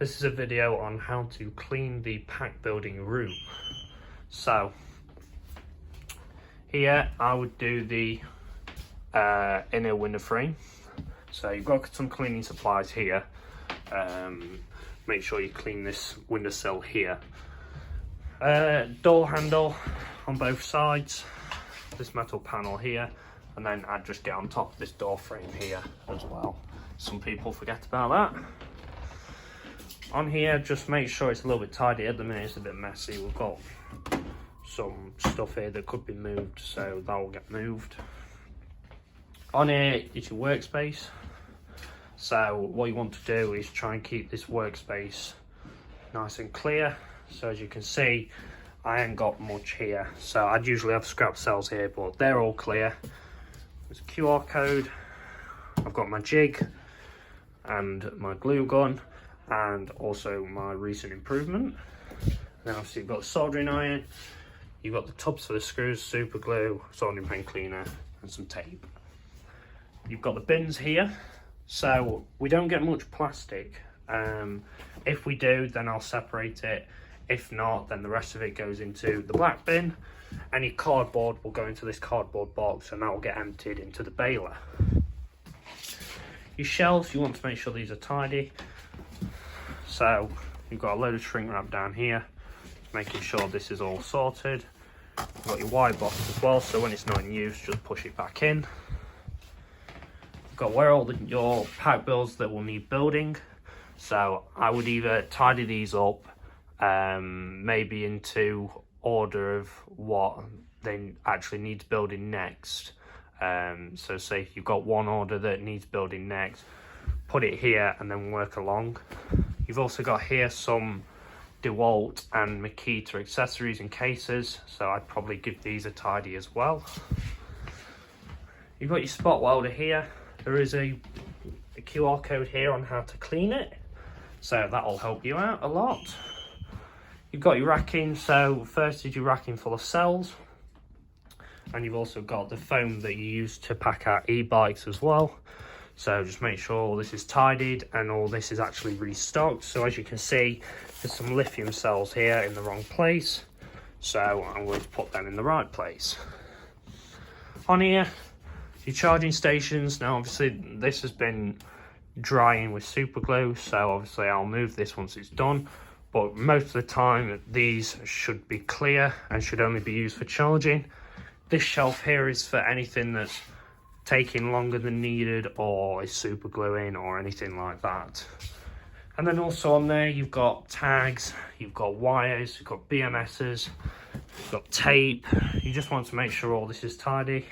This is a video on how to clean the pack building room. So here I would do the inner window frame. So you've got some cleaning supplies here. Make sure you clean this windowsill here. Door handle on both sides, this metal panel here, and then I'd just get on top of this door frame here as well. Some people forget about that. On here, just make sure it's a little bit tidy. At the minute it's a bit messy. We've got some stuff here that could be moved, so that will get moved. On here is your workspace. So what you want to do is try and keep this workspace nice and clear. So as you can see, I ain't got much here. So I'd usually have scrap cells here, but they're all clear. There's a QR code. I've got my jig and my glue gun, and also my recent improvement. Then obviously you've got the soldering iron, you've got the tubs for the screws, super glue, soldering pen cleaner, and some tape. You've got the bins here. So we don't get much plastic. If we do, then I'll separate it. If not, then the rest of it goes into the black bin. Any cardboard will go into this cardboard box, and that will get emptied into the baler. Your shelves, you want to make sure these are tidy. So you've got a load of shrink wrap down here, just making sure this is all sorted. You've got your white box as well, so when it's not in use, just push it back in. You've got where all your pack builds that will need building. So I would either tidy these up, maybe into order of what they actually need building next. So say if you've got one order that needs building next, put it here and then work along. You've also got here some DeWalt and Makita accessories and cases, so I'd probably give these a tidy as well. You've got your spot welder here. There is a QR code here on how to clean it, so that'll help you out a lot. You've got your racking, so first is your racking full of cells, and you've also got the foam that you use to pack out e-bikes as well. So just make sure all this is tidied and all this is actually restocked. So as you can see, there's some lithium cells here in the wrong place, so I'm going to put them in the right place. On here, your charging stations. Now obviously this has been drying with super glue, so obviously I'll move this once it's done, but most of the time these should be clear and should only be used for charging. This shelf here is for anything that's taking longer than needed or is super gluing or anything like that. And then also on there you've got tags, you've got wires, you've got BMSs, you've got tape. You just want to make sure all this is tidy.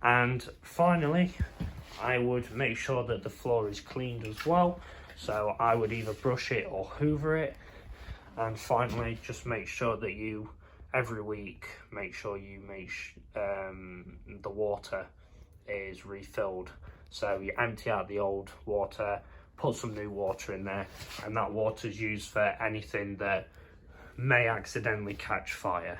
And finally, I would make sure that the floor is cleaned as well. So I would either brush it or hoover it. And finally, just make sure that you every week make sure you make the water is refilled. So you empty out the old water, put some new water in there, and that water is used for anything that may accidentally catch fire.